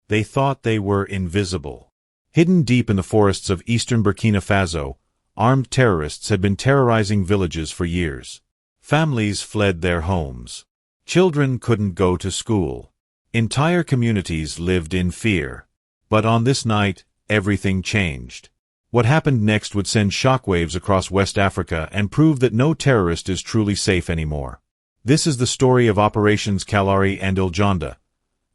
They thought they were invisible. Hidden deep in the forests of eastern Burkina Faso, armed terrorists had been terrorizing villages for years. Families fled their homes. Children couldn't go to school. Entire communities lived in fear. But on this night, everything changed. What happened next would send shockwaves across West Africa and prove that no terrorist is truly safe anymore. This is the story of Operations Kalari and Iljande,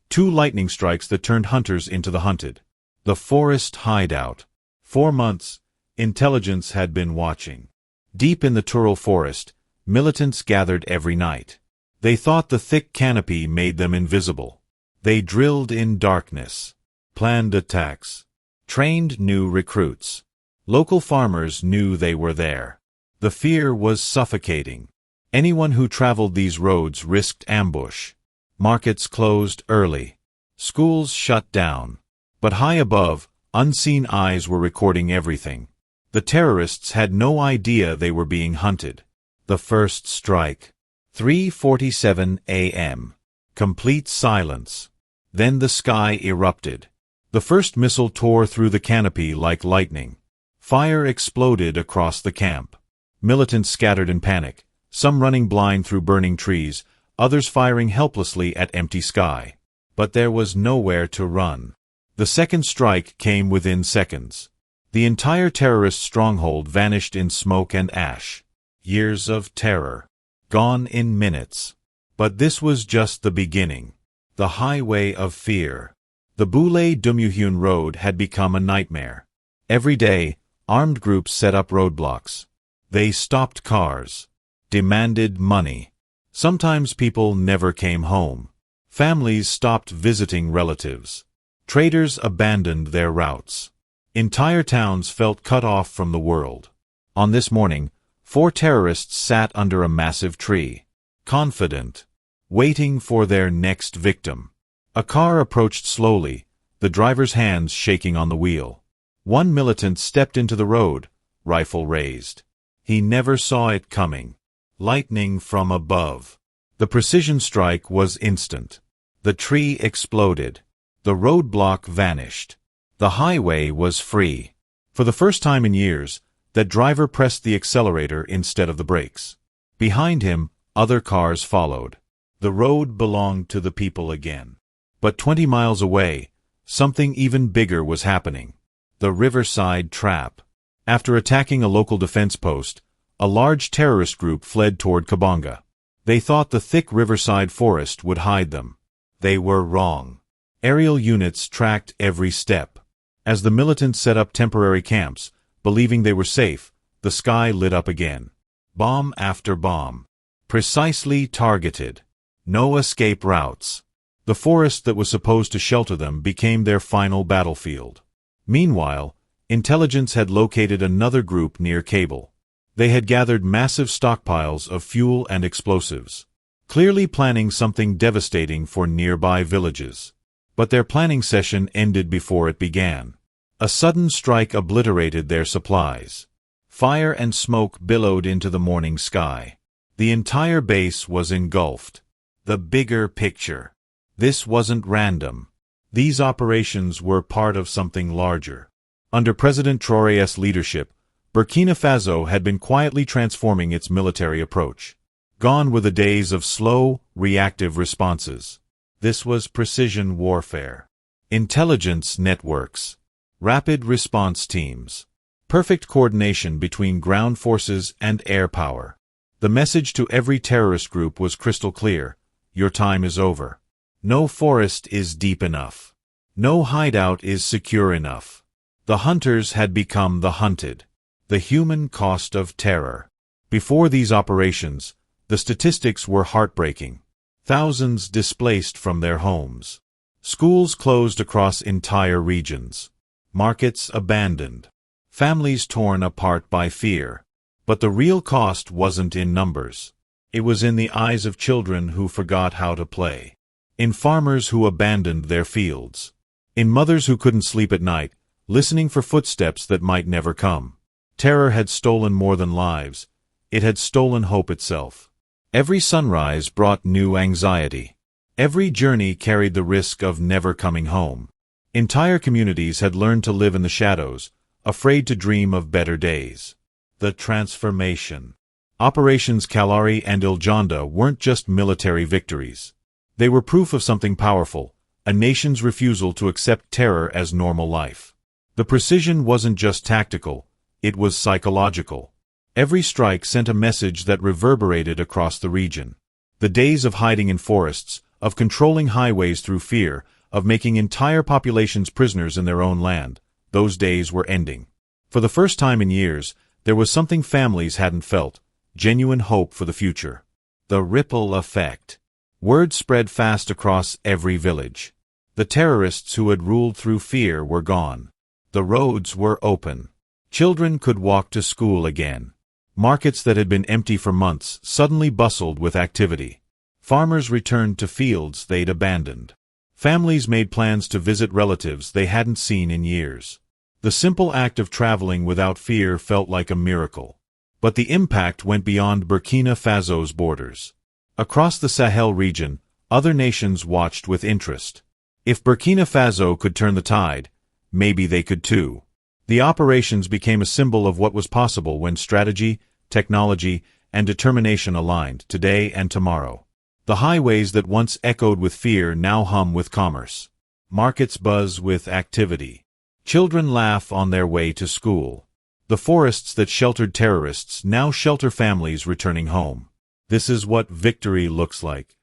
two lightning strikes that turned hunters into the hunted. The forest hideout. 4 months, intelligence had been watching. Deep in the Traoré forest, militants gathered every night. They thought the thick canopy made them invisible. They drilled in darkness, planned attacks, trained new recruits. Local farmers knew they were there. The fear was suffocating. Anyone who traveled these roads risked ambush. Markets closed early. Schools shut down. But high above, unseen eyes were recording everything. The terrorists had no idea they were being hunted. The first strike. 3:47 a.m. Complete silence. Then the sky erupted. The first missile tore through the canopy like lightning. Fire exploded across the camp. Militants scattered in panic, some running blind through burning trees, others firing helplessly at empty sky. But there was nowhere to run. The second strike came within seconds. The entire terrorist stronghold vanished in smoke and ash. Years of terror. Gone in minutes. But this was just the beginning. The highway of fear. The Boulay-Dumuyun road had become a nightmare. Every day, armed groups set up roadblocks. They stopped cars. Demanded money. Sometimes people never came home. Families stopped visiting relatives. Traders abandoned their routes. Entire towns felt cut off from the world. On this morning, 4 terrorists sat under a massive tree, confident, waiting for their next victim. A car approached slowly, the driver's hands shaking on the wheel. One militant stepped into the road, rifle raised. He never saw it coming. Lightning from above. The precision strike was instant. The tree exploded. The roadblock vanished. The highway was free. For the first time in years, that driver pressed the accelerator instead of the brakes. Behind him, other cars followed. The road belonged to the people again. But 20 miles away, something even bigger was happening. The Riverside Trap. After attacking a local defense post, a large terrorist group fled toward Kabanga. They thought the thick riverside forest would hide them. They were wrong. Aerial units tracked every step. As the militants set up temporary camps, believing they were safe, the sky lit up again. Bomb after bomb. Precisely targeted. No escape routes. The forest that was supposed to shelter them became their final battlefield. Meanwhile, intelligence had located another group near Cable. They had gathered massive stockpiles of fuel and explosives, clearly planning something devastating for nearby villages. But their planning session ended before it began. A sudden strike obliterated their supplies. Fire and smoke billowed into the morning sky. The entire base was engulfed. The bigger picture. This wasn't random. These operations were part of something larger. Under President Traoré's leadership, Burkina Faso had been quietly transforming its military approach. Gone were the days of slow, reactive responses. This was precision warfare. Intelligence networks. Rapid response teams. Perfect coordination between ground forces and air power. The message to every terrorist group was crystal clear. Your time is over. No forest is deep enough. No hideout is secure enough. The hunters had become the hunted. The human cost of terror. Before these operations, the statistics were heartbreaking. Thousands displaced from their homes. Schools closed across entire regions. Markets abandoned. Families torn apart by fear. But the real cost wasn't in numbers. It was in the eyes of children who forgot how to play. In farmers who abandoned their fields. In mothers who couldn't sleep at night, listening for footsteps that might never come. Terror had stolen more than lives. It had stolen hope itself. Every sunrise brought new anxiety. Every journey carried the risk of never coming home. Entire communities had learned to live in the shadows, afraid to dream of better days. The transformation. Operations Kalari and Iljande weren't just military victories. They were proof of something powerful, a nation's refusal to accept terror as normal life. The precision wasn't just tactical, it was psychological. Every strike sent a message that reverberated across the region. The days of hiding in forests, of controlling highways through fear, of making entire populations prisoners in their own land, those days were ending. For the first time in years, there was something families hadn't felt, genuine hope for the future. The ripple effect. Word spread fast across every village. The terrorists who had ruled through fear were gone. The roads were open. Children could walk to school again. Markets that had been empty for months suddenly bustled with activity. Farmers returned to fields they'd abandoned. Families made plans to visit relatives they hadn't seen in years. The simple act of traveling without fear felt like a miracle. But the impact went beyond Burkina Faso's borders. Across the Sahel region, other nations watched with interest. If Burkina Faso could turn the tide, maybe they could too. The operations became a symbol of what was possible when strategy, technology, and determination aligned, today and tomorrow. The highways that once echoed with fear now hum with commerce. Markets buzz with activity. Children laugh on their way to school. The forests that sheltered terrorists now shelter families returning home. This is what victory looks like.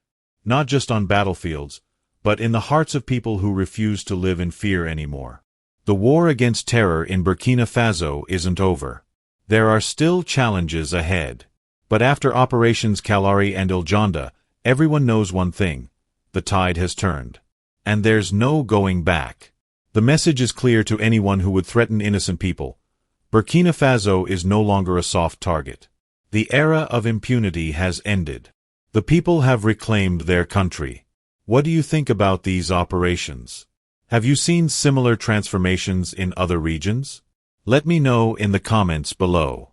Not just on battlefields, but in the hearts of people who refuse to live in fear anymore. The war against terror in Burkina Faso isn't over. There are still challenges ahead. But after Operations Kalari and Iljande, everyone knows one thing: the tide has turned. And there's no going back. The message is clear to anyone who would threaten innocent people. Burkina Faso is no longer a soft target. The era of impunity has ended. The people have reclaimed their country. What do you think about these operations? Have you seen similar transformations in other regions? Let me know in the comments below.